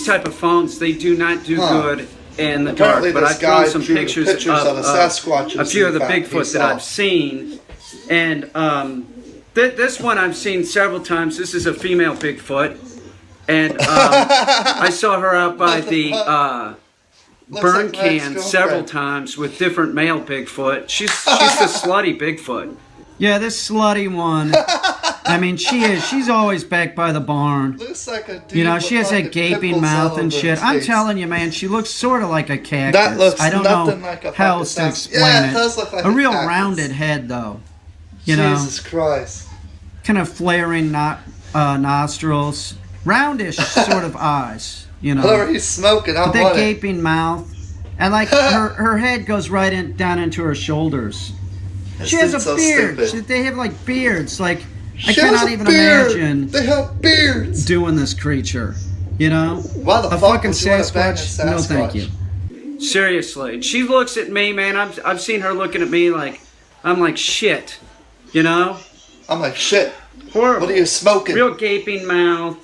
type of phones, they do not do good in the Apparently dark. But I've thrown some pictures of a Sasquatch. a few of the Bigfoot that I've seen, and this one I've seen several times. This is a female Bigfoot, and I saw her out by the burn can several times with different male Bigfoot. She's the slutty Bigfoot. Yeah, this slutty one. I mean, she's always back by the barn. Looks like a you know, she has that gaping mouth and shit. I'm telling you, man, she looks sort of like a cactus. That looks I don't nothing know like a how else to explain it. Does look like a real cactus. rounded head, though. Jesus Christ. Kind of flaring nostrils. Roundish sort of eyes, you know. Whatever he's smoking, I'm With that gaping mouth. And, like, her head goes right down into her shoulders. She has a beard. They have, like, beards. Like, I cannot even imagine they have beards doing this creature, you know? Why the a fuck fucking would you want to bang a Sasquatch? No, thank you. Seriously, she looks at me, man. I've seen her looking at me like I'm like shit, you know? I'm like shit. Horrible. What are you smoking? Real gaping mouth.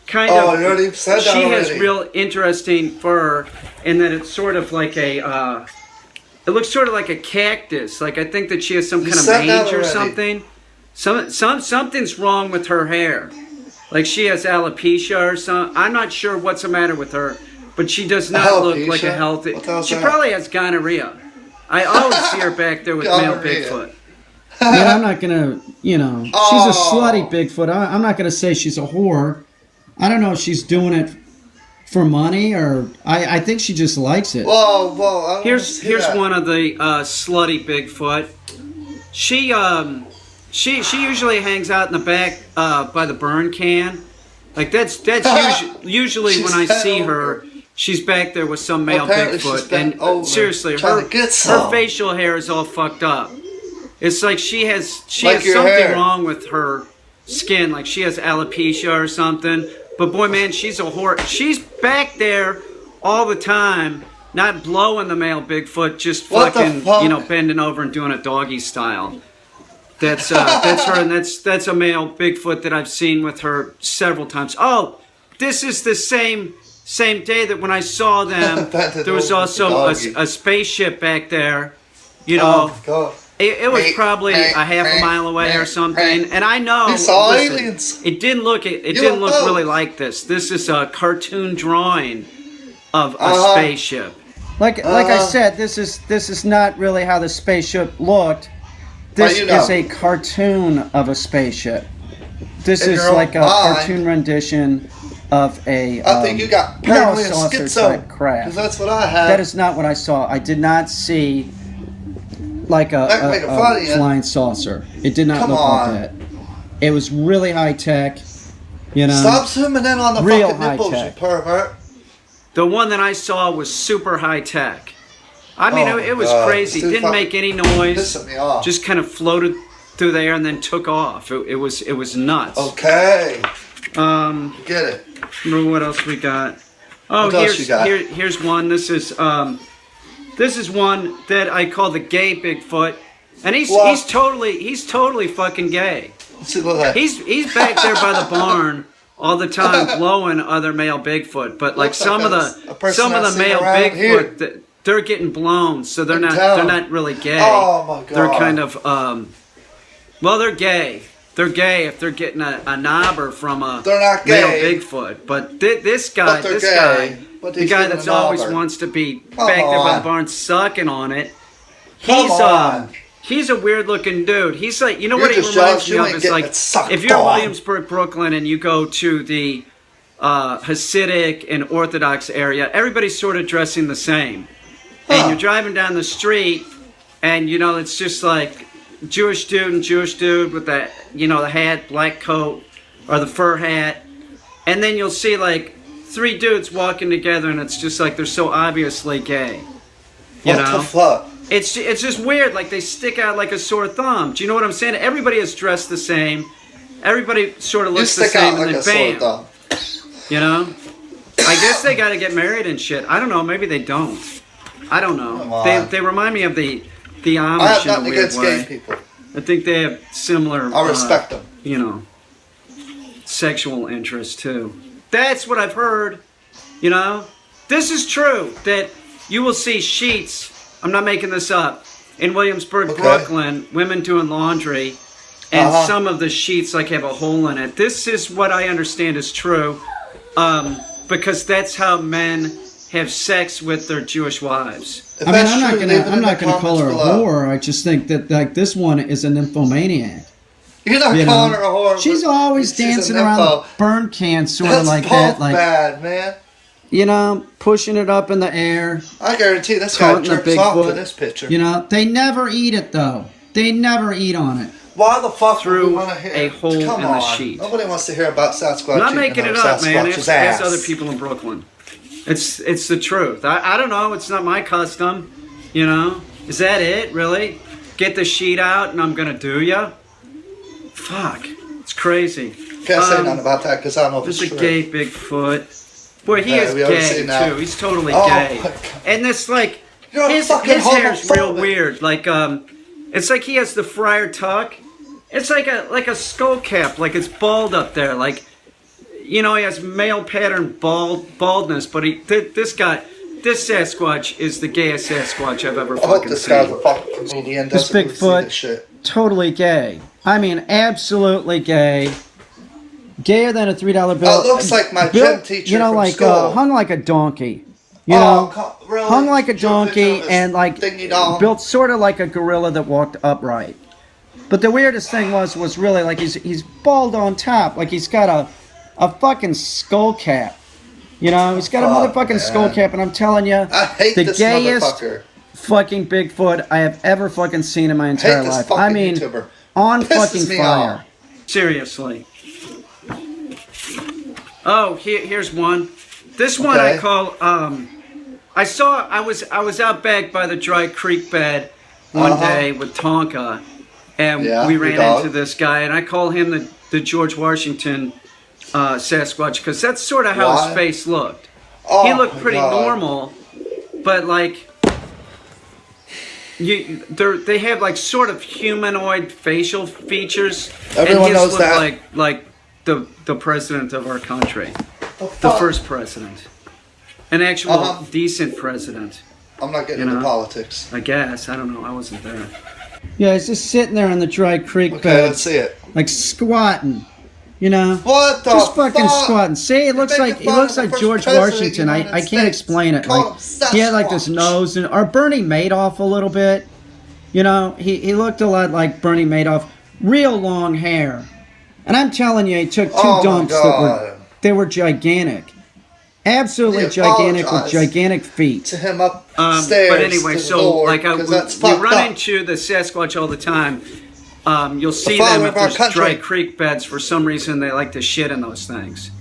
Kind of. You already said that She already. has real interesting fur, in that it's sort of like a. It looks sort of like a cactus. Like I think that she has some kind of mange or something. Something's wrong with her hair. Like she has alopecia or something. I'm not sure what's the matter with her, but she does not look like a healthy. She probably has gonorrhea. I always see her back there with male Bigfoot. Man, I'm not gonna, you know, she's a slutty Bigfoot. I'm not gonna say she's a whore. I don't know if she's doing it for money or I think she just likes it. Whoa! Here's one of the slutty Bigfoot. She usually hangs out in the back by the burn can. Like that's usually when I see her, she's back there with some male Bigfoot. And seriously, her facial hair is all fucked up. It's like she has something wrong with her skin. Like she has alopecia or something. But boy, man, she's a whore. She's back there all the time, not blowing the male Bigfoot, just fucking, you know, bending over and doing a doggy style. That's her, and that's a male Bigfoot that I've seen with her several times. Oh, this is the same day that when I saw them, there was also a spaceship back there. You know, it was probably a half a mile away or something. And I know, listen, it didn't look really like this. This is a cartoon drawing of a spaceship. Like I said, this is not really how the spaceship looked. This is a cartoon of a spaceship. This is like a cartoon rendition of a I think you got parasaucer type craft. Because that's what I had. That is not what I saw. I did not see like a flying saucer. It did not look like that. It was really high tech. You know. Stop zooming in on the real fucking nipples, you pervert. The one that I saw was super high tech. I mean, it was crazy. Didn't make any noise. Pissing me off. Just kind of floated through the air and then took off. It was nuts. Okay. Get it. Remember what else we got? Oh, here's one. This is one that I call the gay Bigfoot, and he's totally fucking gay. He's back there by the barn all the time blowing other male Bigfoot, but like some of the male Bigfoot they're getting blown, so they're not really gay. Oh my god. They're kind of well, they're gay. They're gay if they're getting a knobber from a male Bigfoot. But this guy, the guy that's always wants to be back there by the barn sucking on it, he's a weird looking dude. He's like, you know what he reminds me of? It's like if you're in Williamsburg, Brooklyn, and you go to the Hasidic and Orthodox area, everybody's sort of dressing the same. And you're driving down the street, and you know it's just like Jewish dude with the the hat, black coat, or the fur hat, and then you'll see like three dudes walking together, and it's just like they're so obviously gay. You know? What the fuck? It's just weird. Like they stick out like a sore thumb. Do you know what I'm saying? Everybody is dressed the same. Everybody sort of looks the same, and then bam. You know? I guess they got to get married and shit. I don't know. Maybe they don't. I don't know. They remind me of the Amish I have nothing in a weird against way. gay people. I think they have similar. I respect them. You know, sexual interests too. That's what I've heard. You know, this is true that you will see sheets. I'm not making this up. In Williamsburg, Brooklyn, women doing laundry, and some of the sheets like have a hole in it. This is what I understand is true, because that's how men have sex with their Jewish wives. I mean, I'm not gonna call her a whore. I just think that like this one is a nymphomaniac. You're not calling her a whore. She's always dancing around the burn can, sort of like that. Like bad, man. You know, pushing it up in the air. I guarantee this guy jerks off to this picture. You know, they never eat it though. They never eat on it. Why the fuck through would we want to hear a hole in the sheet? Nobody wants to hear about Sasquatch. I'm not making it up, man. Ask other people in Brooklyn. It's the truth. I don't know. It's not my custom. You know? Is that it? Really? Get the sheet out and I'm gonna do ya? Fuck. It's crazy. Can't say nothing about that because I don't know if it's true. This is a gay Bigfoot. Boy, he is gay too. He's totally gay. And this like his hair's real weird. Like it's like he has the friar tuck. It's like a skull cap. Like it's bald up there. Like, you know, he has male pattern baldness. But this Sasquatch is the gayest Sasquatch I've ever fucking seen. Guy's a fucking comedian. This Bigfoot, totally gay. I mean, absolutely gay. Gayer than a $3 bill. It looks like my gym teacher. You know, like hung like a donkey. You know, really? Hung like a donkey and like built sort of like a gorilla that walked upright. But the weirdest thing was really like he's bald on top, like he's got a fucking skull cap. You know, he's got a motherfucking skull cap, and I'm telling you, I hate the this gayest fucking Bigfoot I have ever fucking seen in my entire life. I mean, on fucking fire. Seriously. Oh, here's one. This one I call. I was out back by the dry creek bed one day with Tonka, and we ran into this guy, and I call him the George Washington Sasquatch because that's sort of how his face looked. He looked pretty normal, but like they have like sort of humanoid facial features. Everyone knows that. Like the president of our country, the first president, an actual decent president. I'm not getting into politics. I guess I don't know. I wasn't there. Yeah, he's just sitting there in the dry creek bed. Let's see it. Like squatting. You know, what the just fucking fuck? squatting. See, it looks like George Washington. I can't explain it. Like he had like this nose or Bernie Madoff a little bit. You know, he looked a lot like Bernie Madoff. Real long hair, and I'm telling you, he took two dumps that were gigantic, absolutely gigantic with gigantic feet. To him upstairs. But anyway, so like we run into the Sasquatch all the time. You'll see them at those dry creek beds. For some reason, they like to shit in those things.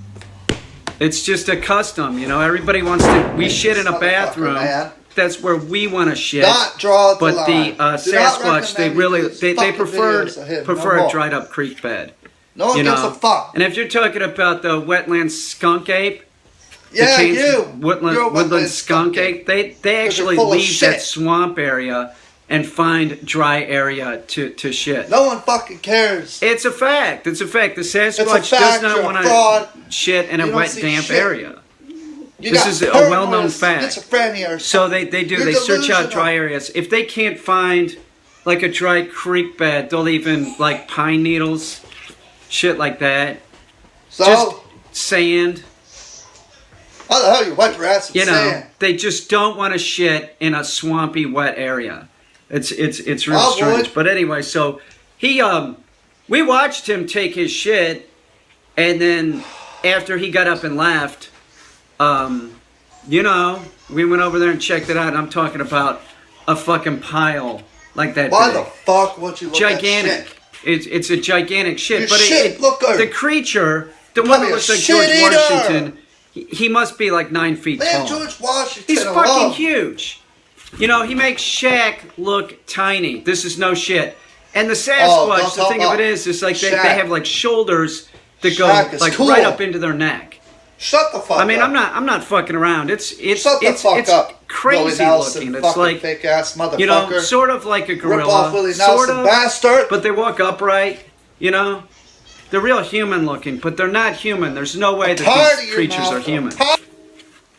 It's just a custom, you know. Everybody wants to. We shit in a bathroom. That's where we want to shit. But the Sasquatch, they prefer a dried up creek bed. No one gives a fuck. And if you're talking about the wetland skunk ape, woodland skunk ape, they actually leave that swamp area and find dry area to shit. No one fucking cares. It's a fact. The Sasquatch does not want to shit in a wet, damp area. This is a well-known fact. So they search out dry areas. If they can't find like a dry creek bed, they'll even like pine needles, shit like that. So? Just sand. How the hell you wipe your ass with sand? They just don't want to shit in a swampy, wet area. It's real strange. But anyway, so we watched him take his shit, and then after he got up and left, we went over there and checked it out. And I'm talking about a fucking pile like that. Why the fuck would you look gigantic? At shit? It's a gigantic shit. But the creature, the one that looks like George Washington, he must be like 9 feet tall. George Washington He's fucking huge. You know, he makes Shaq look tiny. This is no shit. And the Sasquatch, the thing of it is like they have like shoulders that go like right up into their neck. Shut the fuck up. I mean, I'm not fucking around. It's up. crazy looking. It's like fake ass motherfucker. You know, sort of like a gorilla. Rip off Willie Nelson, bastard. But they walk upright. You know, they're real human looking, but they're not human. There's no way that these creatures are human.